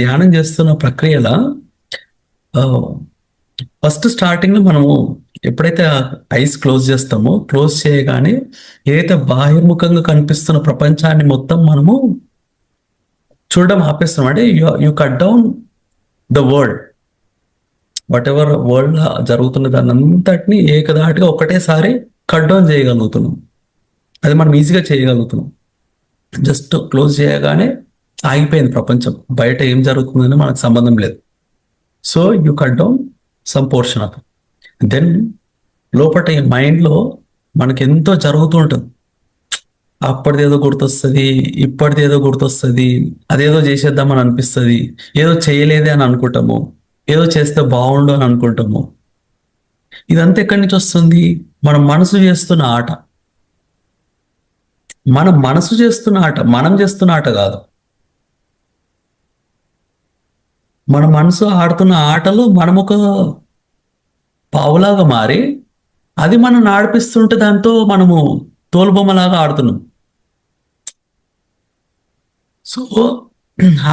ధ్యానం చేస్తున్న ప్రక్రియలో ఫస్ట్ స్టార్టింగ్ మనము ఎప్పుడైతే ఐస్ క్లోజ్ చేస్తామో క్లోజ్ చేయగానే ఏదైతే బాహిర్ముఖంగా కనిపిస్తున్న ప్రపంచాన్ని మొత్తం మనము చూడడం ఆపేస్తున్నాం. అంటే you cut down the world, what ever world జరుగుతున్న దాన్ని అంతటిని ఏకదాటిగా ఒకటేసారి కట్ డౌన్ చేయగలుగుతున్నాం. అది మనం ఈజీగా చేయగలుగుతున్నాం. జస్ట్ క్లోజ్ చేయగానే ఆగిపోయింది ప్రపంచం, బయట ఏం జరుగుతుందని మనకు సంబంధం లేదు. So you cut down some portion of. Then లోపల మైండ్లో మనకి ఎంతో జరుగుతూ ఉంటుంది. అప్పటిదేదో గుర్తొస్తుంది, ఇప్పటిదేదో గుర్తొస్తుంది, అదేదో చేసేద్దామని అనిపిస్తుంది, ఏదో చేయలేదే అని అనుకుంటాము, ఏదో చేస్తే బాగుండు అని అనుకుంటాము. ఇదంతా ఎక్కడి నుంచి వస్తుంది? మన మనసు చేస్తున్న ఆట. మన మనసు చేస్తున్న ఆట, మనం చేస్తున్న ఆట కాదు. మన మనసు ఆడుతున్న ఆటలో మనం ఒక పావులాగా మారి అది మనం ఆడిపిస్తుంటే దాంతో మనము తోలుబొమ్మలాగా ఆడుతున్నాం. సో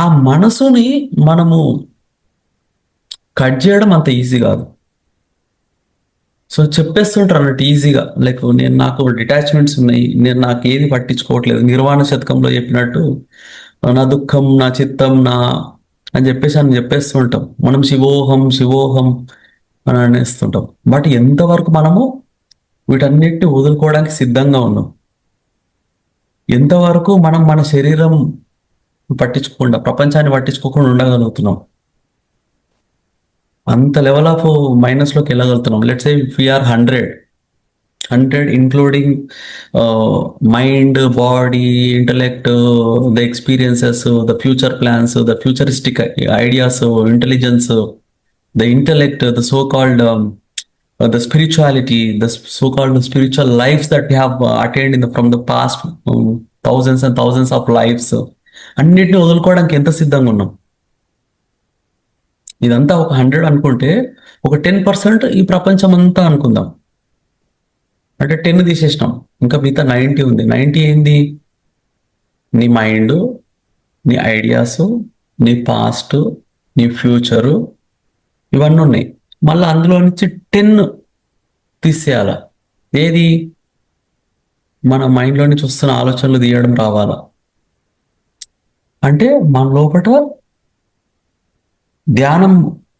ఆ మనసుని మనము కట్ చేయడం అంత ఈజీ కాదు. సో చెప్పేస్తుంటారు అన్నట్టు ఈజీగా, లైక్ నాకు డిటాచ్మెంట్స్ ఉన్నాయి, నాకు ఏది పట్టించుకోవట్లేదు. నిర్వాణ శతకంలో చెప్పినట్టు నా దుఃఖం నా చిత్తం నా అని చెప్పేస్తూ ఉంటాం. మనం శివోహం శివోహం అని అనేస్తుంటాం. బట్ ఎంతవరకు మనము వీటన్నిటిని వదులుకోవడానికి సిద్ధంగా ఉన్నాం? ఎంతవరకు మనం మన శరీరం పట్టించుకోకుండా, ప్రపంచాన్ని పట్టించుకోకుండా ఉండగలుగుతున్నాం? అంత లెవెల్ ఆఫ్ మైనస్లోకి వెళ్ళగలుగుతున్నాం. Let's say we are 100 including mind, body, intellect, the experiences, the future plans, the futuristic ideas, intelligence, the intellect, the so called the spirituality, the so-called spiritual lives that we have attained from the past thousands and thousands of lives, అన్నిటిని వదులుకోవడానికి ఎంత సిద్ధంగా ఉన్నాం? ఇదంతా ఒక 100 అనుకుంటే ఒక 10% ఈ ప్రపంచం అంతా అనుకుందాం. అంటే 10 తీసేసినాం, ఇంకా మిగతా 90 ఉంది. 90 ఏంది? నీ మైండ్, నీ ఐడియాస్, నీ పాస్ట్, నీ ఫ్యూచరు, ఇవన్నీ ఉన్నాయి. మళ్ళీ అందులో నుంచి 10 తీసేయాల. ఏది? మన మైండ్లో నుంచి వస్తున్న ఆలోచనలు తీయడం రావాలా. అంటే మన లోపల ధ్యానం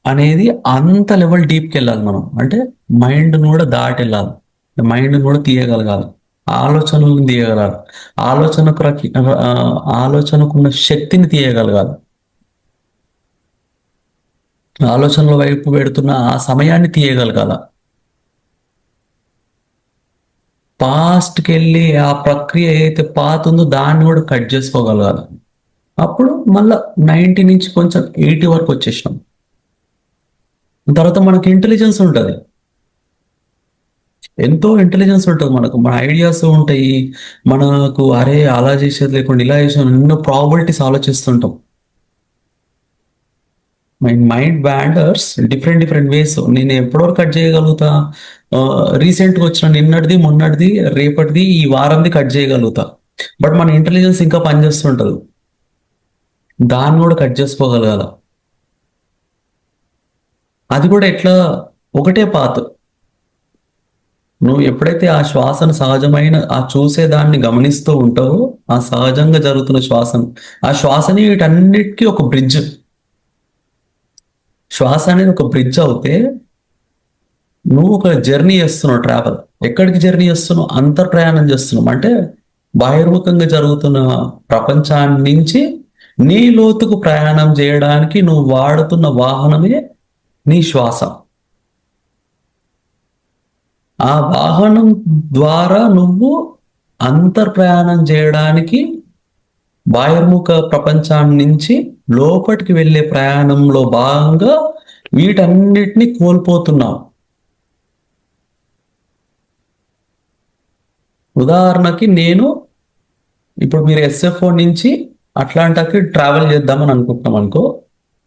అనేది అంత లెవెల్ డీప్కి వెళ్ళాలి మనం. అంటే మైండ్ను కూడా దాటి వెళ్ళాలి, మైండ్ను కూడా తీయగలగాలి, ఆలోచనలను తీయగలగాలి, ఆలోచనకున్న శక్తిని తీయగలగాలి, ఆలోచనల వైపు పెడుతున్న ఆ సమయాన్ని తీయగలగాల. పాస్ట్కి వెళ్ళి ఆ ప్రక్రియ ఏదైతే పాత ఉందో దాన్ని కూడా కట్ చేసుకోగలగాలి. అప్పుడు మళ్ళా 90 నుంచి కొంచెం 80 వరకు వచ్చేసినాం. తర్వాత మనకి ఇంటెలిజెన్స్ ఉంటుంది, ఎంతో ఇంటెలిజెన్స్ ఉంటుంది మనకు, మన ఐడియాస్ ఉంటాయి మనకు. అరే అలా చేసేది లేకుండా ఇలా చేసాను, ఎన్నో ప్రాబిలిటీస్ ఆలోచిస్తుంటాం. Mind wanders different ways. నేను ఎప్పటివరకు కట్ చేయగలుగుతా? రీసెంట్గా వచ్చిన నిన్నటిది, మొన్నటిది, రేపటిది, ఈ వారంది కట్ చేయగలుగుతా. బట్ మన ఇంటెలిజెన్స్ ఇంకా పనిచేస్తుంటుంది, దాన్ని కూడా కట్ చేసుకోగలగాల. అది కూడా ఎట్లా? ఒకటే పాత్. నువ్వు ఎప్పుడైతే ఆ శ్వాసను సహజమైన ఆ చూసేదాన్ని గమనిస్తూ ఉంటావో, ఆ సహజంగా జరుగుతున్న శ్వాసను, ఆ శ్వాసని వీటన్నిటికీ ఒక బ్రిడ్జ్. శ్వాస అనేది ఒక బ్రిడ్జ్ అవుతే నువ్వు ఒక జర్నీ చేస్తున్నావు, ట్రావెల్. ఎక్కడికి జర్నీ చేస్తున్నావు? అంతర్ప్రయాణం చేస్తున్నావు. అంటే బహిర్ముఖంగా జరుగుతున్న ప్రపంచాన్ని నుంచి నీ లోతుకు ప్రయాణం చేయడానికి నువ్వు వాడుతున్న వాహనమే నీ శ్వాస. ఆ వాహనం ద్వారా నువ్వు అంతర్ప్రయాణం చేయడానికి బహిర్ముఖ ప్రపంచాన్ని నుంచి లోపలికి వెళ్ళే ప్రయాణంలో భాగంగా వీటన్నిటిని కోల్పోతున్నావు. ఉదాహరణకి నేను ఇప్పుడు మీరు ఎస్ఎఫ్ఓ నుంచి అట్లాంటాకి ట్రావెల్ చేద్దామని అనుకుంటున్నాం అనుకో.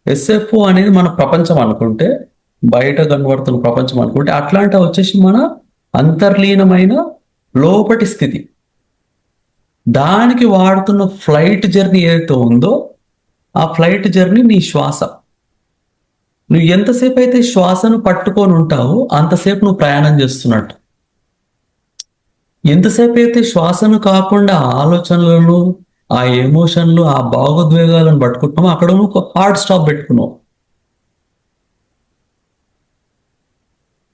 ఎస్ఎఫ్ఓ అనేది మన ప్రపంచం అనుకుంటే, బయట కనబడుతున్న ప్రపంచం అనుకుంటే, అట్లాంటా వచ్చేసి మన అంతర్లీనమైన లోపటి స్థితి. దానికి వాడుతున్న ఫ్లైట్ జర్నీ ఏదైతే ఉందో ఆ ఫ్లైట్ జర్నీ నీ శ్వాస. నువ్వు ఎంతసేపు అయితే శ్వాసను పట్టుకొని ఉంటావో అంతసేపు నువ్వు ప్రయాణం చేస్తున్నట్టు. ఎంతసేపు అయితే శ్వాసను కాకుండా ఆలోచనలను, ఆ ఎమోషన్లు, ఆ భావోద్వేగాలను పట్టుకుంటున్నామో అక్కడ నువ్వు హార్డ్ స్టాప్ పెట్టుకున్నావు.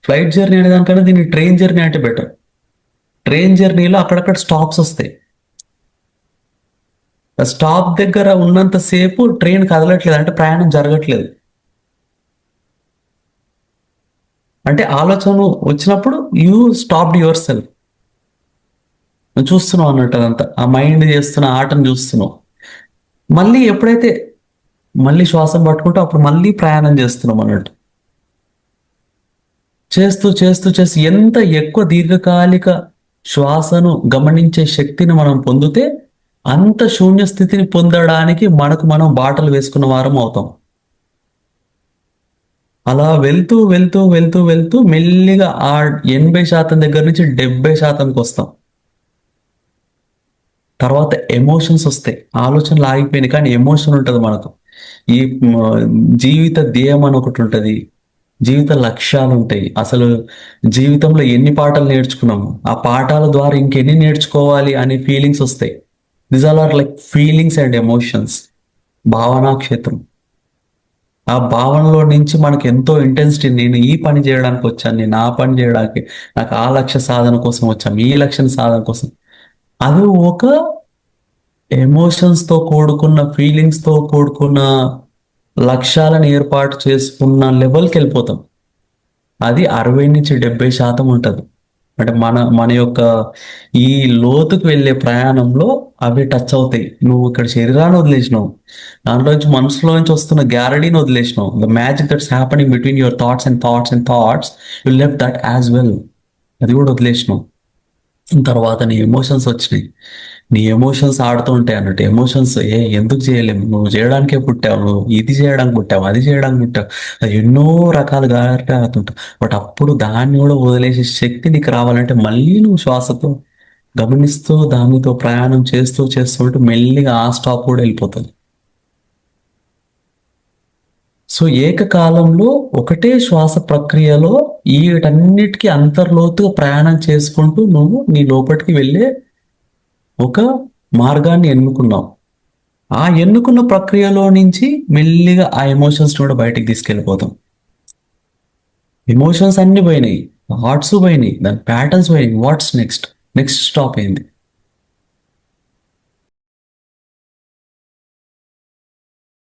ఫ్లైట్ జర్నీ అనే దానికన్నా దీన్ని ట్రైన్ జర్నీ అంటే బెటర్. ట్రైన్ జర్నీలో అక్కడక్కడ స్టాప్స్ వస్తాయి. ఆ స్టాప్ దగ్గర ఉన్నంత సేపు ట్రైన్ కదలట్లేదు, అంటే ప్రయాణం జరగట్లేదు. అంటే ఆలోచన వచ్చినప్పుడు యూ స్టాప్డ్ యువర్ సెల్ఫ్. నువ్వు చూస్తున్నావు అన్నట్టు అదంతా, ఆ మైండ్ చేస్తున్న ఆటను చూస్తున్నావు. మళ్ళీ ఎప్పుడైతే మళ్ళీ శ్వాసం పట్టుకుంటూ అప్పుడు మళ్ళీ ప్రయాణం చేస్తున్నాం అన్నట్టు. చేస్తూ చేస్తూ చేస్తూ ఎంత ఎక్కువ దీర్ఘకాలిక శ్వాసను గమనించే శక్తిని మనం పొందితే అంత శూన్య స్థితిని పొందడానికి మనకు మనం బాటలు వేసుకున్న వారం అవుతాం. అలా వెళ్తూ వెళ్తూ వెళ్తూ వెళ్తూ మెల్లిగా ఆ 80% దగ్గర నుంచి 70%కి వస్తాం. తర్వాత ఎమోషన్స్ వస్తాయి. ఆలోచనలు ఆగిపోయినాయి కానీ ఎమోషన్ ఉంటుంది మనకు. ఈ మ, జీవిత ధ్యేయం అని ఒకటి ఉంటుంది. జీవిత లక్ష్యాలు ఉంటాయి. అసలు జీవితంలో ఎన్ని పాఠాలు నేర్చుకున్నాము, ఆ పాఠాల ద్వారా ఇంకెన్ని నేర్చుకోవాలి అనే ఫీలింగ్స్ వస్తాయి. This are like feelings and emotions. భావనా క్షేత్రం. ఆ భావనలో నుంచి మనకు ఎంతో ఇంటెన్సిటీ, నేను ఈ పని చేయడానికి వచ్చాను, నేను ఆ పని చేయడానికి, నాకు ఆ లక్ష్య సాధన కోసం వచ్చాను, ఈ లక్ష్య సాధన కోసం. అది ఒక ఎమోషన్స్ తో కూడుకున్న, ఫీలింగ్స్ తో కూడుకున్న లక్ష్యాలను ఏర్పాటు చేసుకున్న లెవెల్కి వెళ్ళిపోతాం. అది 60 నుంచి 70% ఉంటుంది. అంటే మన మన యొక్క ఈ లోతుకు వెళ్ళే ప్రయాణంలో అవి టచ్ అవుతాయి. నువ్వు ఇక్కడ శరీరాన్ని వదిలేసినావు, దాంట్లోంచి మనసులోంచి వస్తున్న గ్యారడీని వదిలేసినావు. The magic that's happening between your thoughts and thoughts and thoughts, you left that as well. అది కూడా వదిలేసినావు. తర్వాత నీ ఎమోషన్స్ వచ్చినాయి. నీ ఎమోషన్స్ ఆడుతూ ఉంటాయి అన్నట్టు. ఎమోషన్స్ ఎందుకు చేయలేము, నువ్వు చేయడానికే పుట్టావు, నువ్వు ఇది చేయడానికి పుట్టావు, అది చేయడానికి పుట్టావు, అది ఎన్నో రకాలుగా ఆడుతుంటావు. బట్ అప్పుడు దాన్ని కూడా వదిలేసే శక్తి నీకు రావాలంటే మళ్ళీ నువ్వు శ్వాసతో గమనిస్తూ దానితో ప్రయాణం చేస్తూ చేస్తూ ఉంటే మెల్లిగా ఆ స్టాప్ కూడా వెళ్ళిపోతుంది. సో ఏకకాలంలో ఒకటే శ్వాస ప్రక్రియలో వీటన్నిటికీ అంతర్లోతుగా ప్రయాణం చేసుకుంటూ నువ్వు నీ లోపలికి వెళ్ళే ఒక మార్గాన్ని ఎన్నుకున్నావు. ఆ ఎన్నుకున్న ప్రక్రియలో నుంచి మెల్లిగా ఆ ఎమోషన్స్ కూడా బయటికి తీసుకెళ్ళిపోతాం. ఎమోషన్స్ అన్ని పోయినాయి, థాట్స్ పోయినాయి, దాని ప్యాటర్న్స్ పోయినాయి. Watts next? నెక్స్ట్ స్టాప్ అయింది.